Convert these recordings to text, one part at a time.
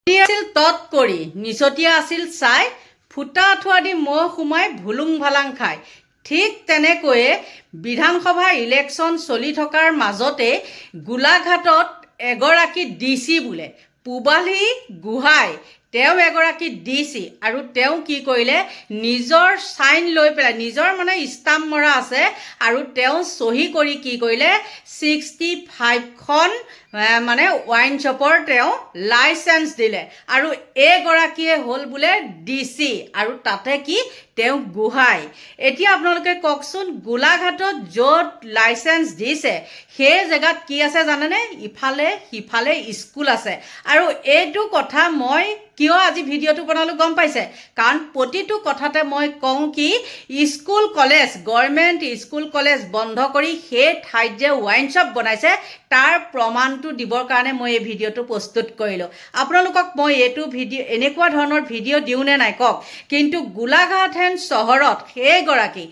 আছিল তৎ কৰি নিচতীয়া আছিল চাই ফুটা আঁঠুৱা দি মহ সোমাই ভুলুং ভালাং খায়। ঠিক তেনেকৈয়ে বিধানসভা ইলেকশ্যন চলি থকাৰ মাজতে গোলাঘাটত এগৰাকী ডিচি বোলে পূবালী গোহাঁই, তেওঁ এগৰাকী ডিচি আৰু তেওঁ কি কৰিলে নিজৰ চাইন লৈ পেলাই নিজৰ মানে ষ্টাম্প মৰা আছে আৰু তেওঁ চহী কৰি কি কৰিলে 65খন মানে ৱাইন শ্বপৰ তেওঁ লাইচেন্স দিলে আৰু এগৰাকীয়ে হ'ল বোলে ডিচি আৰু তাতে কি তেওঁ গোহাঁই। এতিয়া আপোনালোকে কওকচোন গোলাঘাটত য'ত লাইচেন্স দিছে সেই জেগাত কি আছে জানেনে? ইফালে সিফালে স্কুল আছে। আৰু এইটো কথা মই কিয় আজি ভিডিঅ'টো বনালোঁ গম পাইছে? কাৰণ প্ৰতিটো কথাতে মই কওঁ কি school college government school college বন্ধ কৰি সেই ঠাইত যে ৱাইন শ্বপ বনাইছে তাৰ প্ৰমাণটো দিবৰ কাৰণে মই এই ভিডিঅ'টো প্ৰস্তুত কৰিলোঁ। আপোনালোকক মই এইটো ভিডিঅ' এনেকুৱা ধৰণৰ ভিডিঅ' দিওঁনে নাই কওক, কিন্তু গোলাঘাট হেন চহৰত সেইগৰাকী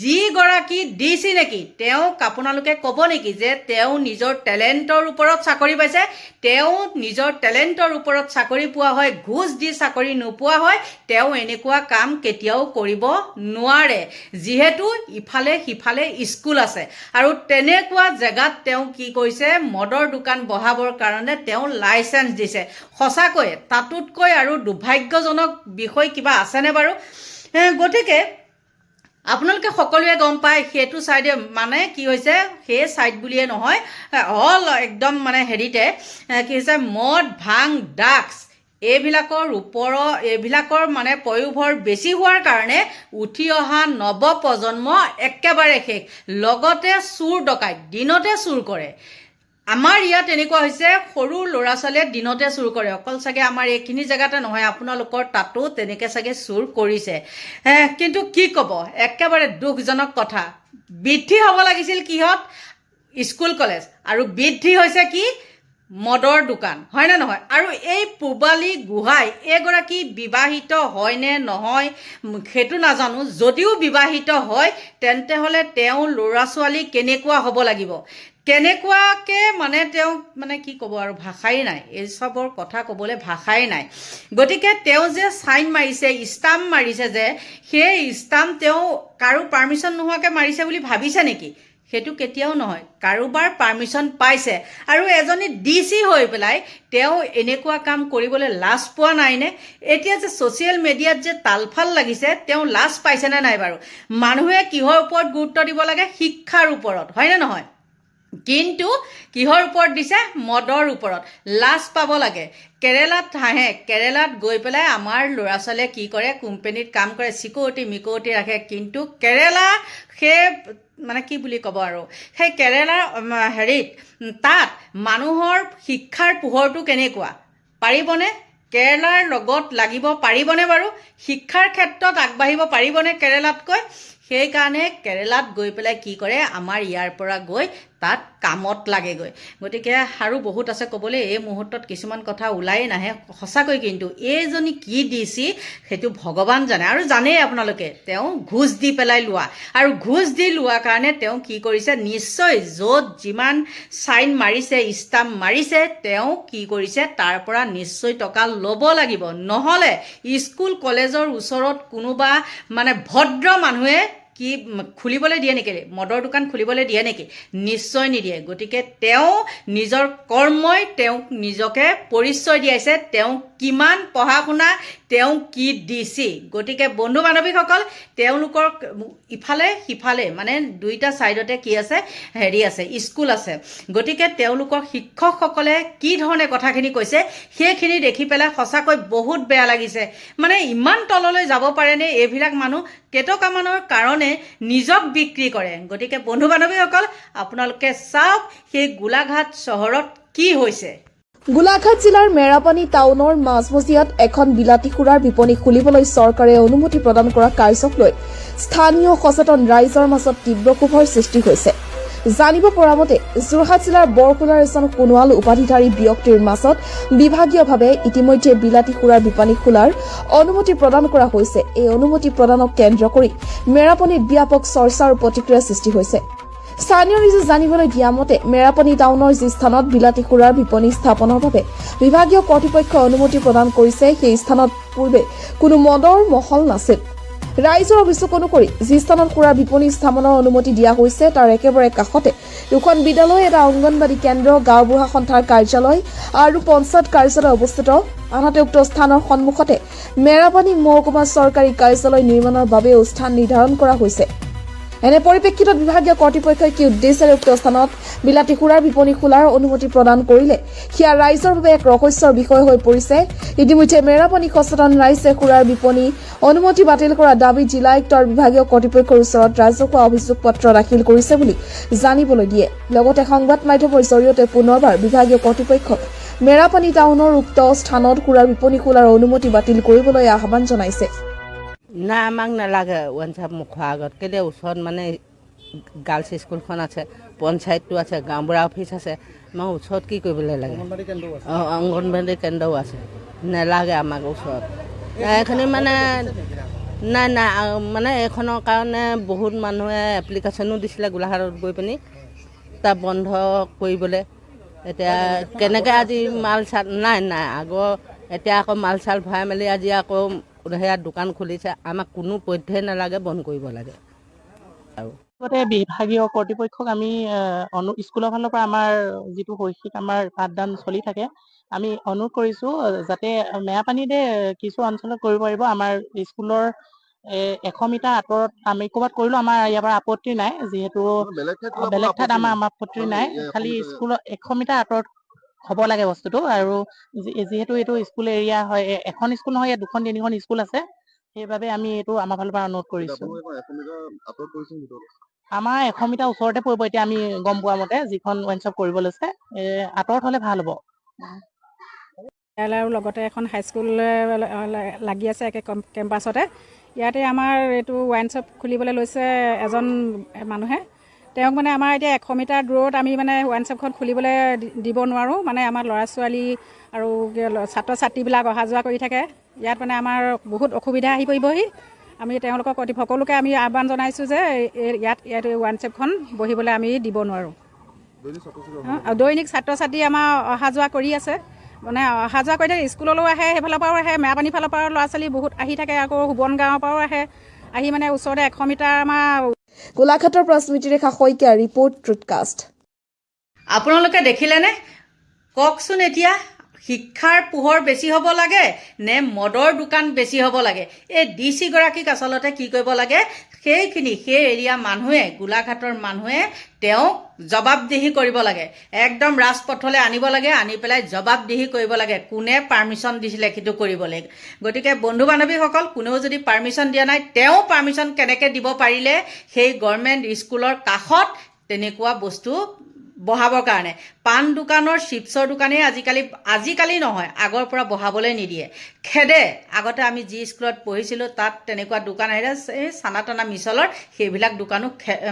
যিগৰাকী ডিচি নেকি তেওঁক আপোনালোকে ক'ব নেকি যে তেওঁ নিজৰ টেলেণ্টৰ ওপৰত চাকৰি পাইছে? তেওঁ নিজৰ টেলেণ্টৰ ওপৰত চাকৰি পোৱা হয়, ঘোচ দি চাকৰি নোপোৱা হয়, তেওঁ এনেকুৱা কাম কেতিয়াও কৰিব নোৱাৰে, যিহেতু ইফালে সিফালে স্কুল আছে। আৰু তেনেকুৱা জেগাত তেওঁ কি কৰিছে মদৰ দোকান বহাবৰ কাৰণে তেওঁ লাইচেন্স দিছে। সঁচাকৈ তাতোতকৈ আৰু দুৰ্ভাগ্যজনক বিষয় কিবা আছেনে বাৰু? গতিকে আপোনালোকে সকলোৱে গম পায় সেইটো ছাইডে মানে কি হৈছে, সেই ছাইড বুলিয়ে নহয় অল একদম মানে হেৰিতে কি হৈছে মদ ভাং ড্ৰাগছ এইবিলাকৰ মানে পয়োভৰ বেছি হোৱাৰ কাৰণে উঠি অহা নৱপ্ৰজন্ম একেবাৰে শেষ। লগতে চুৰ ডকাইত দিনতে চুৰ কৰে। আমাৰ ইয়াত এনেকুৱা হৈছে সৰু ল'ৰা ছোৱালীয়ে দিনতে চুৰ কৰে। অকল চাগে আমাৰ এইখিনি জেগাতে নহয়, আপোনালোকৰ তাতো তেনেকৈ চাগে চুৰ কৰিছে। কিন্তু কি ক'ব, একেবাৰে দুখজনক কথা। বৃদ্ধি হ'ব লাগিছিল কিহত? স্কুল কলেজ, আৰু বৃদ্ধি হৈছে কি মদৰ দোকান, হয়নে নহয়? আৰু এই পূবালী গোহাঁই এগৰাকী বিবাহিত হয় নে নহয় সেইটো নাজানো। যদিও বিবাহিত হয় তেন্তে হ'লে তেওঁ ল'ৰা ছোৱালী কেনেকুৱা হ'ব লাগিব, কেনেকুৱাকৈ মানে তেওঁ মানে কি ক'ব আৰু ভাষাই নাই, এইচবৰ কথা ক'বলৈ ভাষাই নাই। গতিকে তেওঁ যে চাইন মাৰিছে ষ্টাম্প মাৰিছে যে সেই ষ্টাম্প তেওঁ কাৰো পাৰ্মিশ্যন নোহোৱাকৈ মাৰিছে বুলি ভাবিছে নেকি? সেইটো কেতিয়াও নহয়, কাৰোবাৰ পাৰ্মিশ্যন পাইছে। আৰু এজনী ডিচি হৈ পেলাই তেওঁ এনেকুৱা কাম কৰিবলৈ লাজ পোৱা নাইনে? এতিয়া যে ছ'চিয়েল মিডিয়াত যে তালফাল লাগিছে তেওঁ লাজ পাইছেনে নাই বাৰু? মানুহে কিহৰ ওপৰত গুৰুত্ব দিব লাগে? শিক্ষাৰ ওপৰত, হয়নে নহয়? কিন্তু কিহৰ ওপৰত দিছে? মদৰ ওপৰত। লাজ পাব লাগে। কেৰেলাত হাঁহে, কেৰেলাত গৈ পেলাই আমাৰ ল'ৰা ছোৱালীয়ে কি কৰে, কোম্পেনীত কাম কৰে, চিকিউৰিটি ৰাখে। কিন্তু কেৰেলা সেই মানে কি বুলি ক'ব আৰু সেই কেৰেলাৰ হেৰিত তাত মানুহৰ শিক্ষাৰ পোহৰটো কেনেকুৱা? পাৰিবনে? কেৰেলাৰ লগত লাগিব পাৰিবনে বাৰু? শিক্ষাৰ ক্ষেত্ৰত আগবাঢ়িব পাৰিবনে কেৰেলাতকৈ? সেইকাৰণে কেৰেলাত গৈ পেলাই কি কৰে, আমাৰ ইয়াৰ পৰা গৈ তাত কামত লাগেগৈ। গতিকে আৰু বহুত আছে ক'বলৈ, এই মুহূৰ্তত কিছুমান কথা ওলাই নাহে সঁচাকৈ। কিন্তু এইজনী কি ডিচি সেইটো ভগৱান জানে। আৰু জানেই আপোনালোকে তেওঁ ঘোচ দি পেলাই লোৱা, আৰু ঘোচ দি লোৱাৰ কাৰণে তেওঁ কি কৰিছে, নিশ্চয় য'ত যিমান চাইন মাৰিছে ষ্টাম্প মাৰিছে তেওঁ কি কৰিছে তাৰ পৰা নিশ্চয় টকা ল'ব লাগিব। নহ'লে স্কুল কলেজৰ ওচৰত কোনোবা মানে ভদ্ৰ মানুহে কি খুলিবলৈ দিয়ে নেকি? মদৰ দোকান খুলিবলৈ দিয়ে নেকি? নিশ্চয় নিদিয়ে। গতিকে তেওঁ নিজৰ কৰ্মই তেওঁক নিজকে পৰিচয় দিয়াইছে, তেওঁ কিমান পঢ়া শুনা, তেওঁ কি ডিচি। গতিকে বন্ধু বান্ধৱীসকল, তেওঁলোকৰ ইফালে সিফালে মানে দুইটা ছাইডতে কি আছে, হেৰি আছে, স্কুল আছে। গতিকে তেওঁলোকৰ শিক্ষকসকলে কি ধৰণে কথাখিনি কৈছে সেইখিনি দেখি পেলাই সঁচাকৈ বহুত বেয়া লাগিছে। মানে ইমান তললৈ যাব পাৰেনে এইবিলাক মানুহ? কেইটকামানৰ কাৰণে নিজক বিক্ৰী কৰে। গতিকে বন্ধু বান্ধৱীসকল, আপোনালোকে চাওক সেই গোলাঘাট চহৰত কি হৈছে। গোলাঘাট জিলাৰ মেৰাপানী টাউনৰ মাজমজিয়াত এখন বিলাতী সুৰাৰ বিপণী খুলিবলৈ চৰকাৰে অনুমতি প্ৰদান কৰা কাৰ্যক লৈ স্থানীয় সচেতন ৰাইজৰ মাজত তীব্ৰ ক্ষোভৰ সৃষ্টি হৈছে। জানিব পৰা মতে যোৰহাট জিলাৰ বৰকুলাৰ এজন সোণোৱাল উপাধিধাৰী ব্যক্তিৰ মাজত বিভাগীয়ভাৱে ইতিমধ্যে বিলাতী সুৰাৰ বিপণী খোলাৰ অনুমতি প্ৰদান কৰা হৈছে। এই অনুমতি প্ৰদানক কেন্দ্ৰ কৰি মেৰাপনীত ব্যাপক চৰ্চা আৰু প্ৰতিক্ৰিয়াৰ সৃষ্টি হৈছে। স্থানীয় নিউজে জানিবলৈ দিয়া মতে মেৰাপানী টাউনৰ যি স্থানত বিলাতী সুৰাৰ বিপণী স্থাপনৰ বাবে বিভাগীয় কৰ্তৃপক্ষই অনুমতি প্ৰদান কৰিছে সেই স্থানত পূৰ্বে কোনো মদৰ মহল নাছিল। ৰাইজৰ অভিযোগ অনুসৰি যি স্থানত সুৰাৰ বিপণী স্থাপনৰ অনুমতি দিয়া হৈছে তাৰ একেবাৰে কাষতে দুখন বিদ্যালয়, এটা অংগনবাড়ী কেন্দ্ৰ, গাঁওবুঢ়া সন্থাৰ কাৰ্যালয় আৰু পঞ্চায়ত কাৰ্যালয় অৱস্থিত। আনহাতে উক্ত স্থানৰ সন্মুখতে মেৰাপানী মহকুমা চৰকাৰী কাৰ্যালয় নিৰ্মাণৰ বাবেও স্থান নিৰ্ধাৰণ কৰা হৈছে। এনে পৰিপ্ৰেক্ষিতত বিভাগীয় কৰ্তৃপক্ষই কি উদ্দেশ্যেৰে উক্ত স্থানত বিলাতী সুৰাৰ বিপণী খোলাৰ অনুমতি প্ৰদান কৰিলে সেয়া ৰাইজৰ বাবে এক ৰহস্যৰ বিষয় হৈ পৰিছে। ইতিমধ্যে মেৰাপানী সচেতন ৰাইজে সুৰাৰ বিপণী অনুমতি বাতিল কৰা দাবী জিলা আয়ুক্ত আৰু বিভাগীয় কৰ্তৃপক্ষৰ ওচৰত ৰাজহুৱা অভিযোগ পত্ৰ দাখিল কৰিছে বুলি জানিবলৈ দিয়ে। লগতে সংবাদ মাধ্যমৰ জৰিয়তে পুনৰবাৰ বিভাগীয় কৰ্তৃপক্ষক মেৰাপানী টাউনৰ উক্ত স্থানত সুৰাৰ বিপণী খোলাৰ অনুমতি বাতিল কৰিবলৈ আহ্বান জনাইছে। না আমাক নালাগে ৱাইনশ্বপ মুখৰ আগত, কেলৈ ওচৰত মানে গাৰ্লছ স্কুলখন আছে, পঞ্চায়তটো আছে, গাঁওবুঢ়া অফিচ আছে, আমাৰ ওচৰত কি কৰিবলৈ লাগে? অংগনবাড়ী কেন্দ্ৰও আছে, নালাগে আমাক ওচৰত। এইখিনি মানে নাই নাই মানে এইখনৰ কাৰণে বহুত মানুহে এপ্লিকেশ্যনো দিছিলে গোলাঘাটত গৈ পিনি তাত বন্ধ কৰিবলৈ। এতিয়া কেনেকৈ আজি মাল চাল নাই আগৰ এতিয়া আকৌ মাল চাল ভৰাই মেলি আজি আকৌ সেয়া দোকান খুলিছে। আমাক কোনো পধ্যে নালাগে, বন্ধ কৰিব লাগে। আৰু বিভাগীয় কৰ্তৃপক্ষক আমি স্কুলৰ ফালৰ পৰা আমাৰ যিটো শৈক্ষিক আমাৰ পাঠদান চলি থাকে, আমি অনুৰোধ কৰিছোঁ যাতে মেৰাপানীতে কিছু অঞ্চলত কৰিব পাৰিব। আমাৰ স্কুলৰ 100 মিটাৰ আঁতৰত আমি ক'ৰবাত কৰিলেও আমাৰ ইয়াৰ পৰা আপত্তি নাই, যিহেতু বেলেগ ঠাইত আমাৰ আপত্তি নাই। খালি স্কুলৰ 100 মিটাৰ আঁতৰত হ'ব লাগে বস্তুটো। আৰু যিহেতু এইটো স্কুল এৰিয়া হয়, এখন স্কুল নহয়, ইয়াত 2-3খন স্কুল আছে, সেইবাবে আমি এইটো আমাৰ ফালৰ পৰা অনুৰোধ কৰিছোঁ। আমাৰ 100 মিটাৰ ওচৰতে পৰিব। এতিয়া আমি গম পোৱা মতে যিখন ৱাইনশ্বপ কৰিব লৈছে আঁতৰত হ'লে ভাল হ'ব। আৰু লগতে এখন হাইস্কুল লাগি আছে একে কেম্পাছতে। ইয়াতে আমাৰ এইটো ৱাইনশ্বপ খুলিবলৈ লৈছে এজন মানুহে। তেওঁক মানে আমাৰ এতিয়া 100 মিটাৰ দূৰত আমি মানে ৱাইনশ্বপখন খুলিবলৈ দিব নোৱাৰোঁ। মানে আমাৰ ল'ৰা ছোৱালী আৰু ছাত্ৰ ছাত্ৰীবিলাক অহা যোৱা কৰি থাকে। ইয়াত মানে আমাৰ বহুত অসুবিধা আহি পৰিবহি। আমি তেওঁলোকক সকলোকে আমি আহ্বান জনাইছোঁ যে ইয়াত ৱাইনশ্বপখন বহিবলৈ আমি দিব নোৱাৰোঁ। দৈনিক ছাত্ৰ ছাত্ৰী আমাৰ অহা যোৱা কৰি আছে, মানে অহা যোৱা কৰি থাকে, স্কুললৈও আহে, সেইফালৰ পৰাও আহে, মেৰাপানী ফালৰ পৰাও ল'ৰা ছোৱালী বহুত আহি থাকে, আকৌ সুবন গাঁৱৰ পৰাও আহি মানে ওচৰতে 100 মিটাৰ আমাৰ। গোলাঘাটৰ পৰা স্মৃতিৰেখা শইকীয়া, ৰিপৰ্ট ট্ৰুথকাষ্ট। আপোনালোকে দেখিলেনে? কওকচোন এতিয়া, শিক্ষাৰ পোহৰ বেছি হ'ব লাগে নে মদৰ দোকান বেছি হ'ব লাগে? এই DC গৰাকীক আচলতে কি কৰিব লাগে, সেই এৰিয়া মানুহে, গোলাঘাটৰ মানুহে তেওঁক জবাবদিহি কৰিব লাগে। একদম ৰাজপথলৈ আনিব লাগে, আনি পেলাই জবাবদিহি কৰিব লাগে, কোনে পাৰ্মিশ্যন দিছিলে সেইটো কৰিবলৈ। গতিকে বন্ধু বান্ধৱীসকল, কোনেও যদি পাৰ্মিশ্যন দিয়া নাই, তেওঁ পাৰ্মিশ্যন কেনেকৈ দিব পাৰিলে সেই গভৰ্ণমেণ্ট স্কুলৰ কাষত তেনেকুৱা বস্তু বহাবৰ কাৰণে? পাণ দোকানৰ, চিপছৰ দোকানেই আজিকালি নহয়, আগৰ পৰা বহাবলৈ নিদিয়ে, খেদে। আগতে আমি যি স্কুলত পঢ়িছিলোঁ তাত তেনেকুৱা দোকান আহিলে এই চানা টানা মিছলৰ সেইবিলাক দোকানো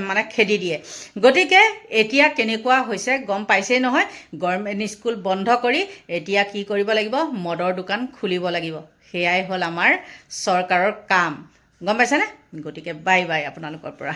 মানে খেদি দিয়ে। গতিকে এতিয়া কেনেকুৱা হৈছে গম পাইছেই নহয়। গভৰ্ণমেণ্ট স্কুল বন্ধ কৰি এতিয়া কি কৰিব লাগিব? মদৰ দোকান খুলিব লাগিব। সেয়াই হ'ল আমাৰ চৰকাৰৰ কাম, গম পাইছেনে? গতিকে বাই আপোনালোকৰ পৰা।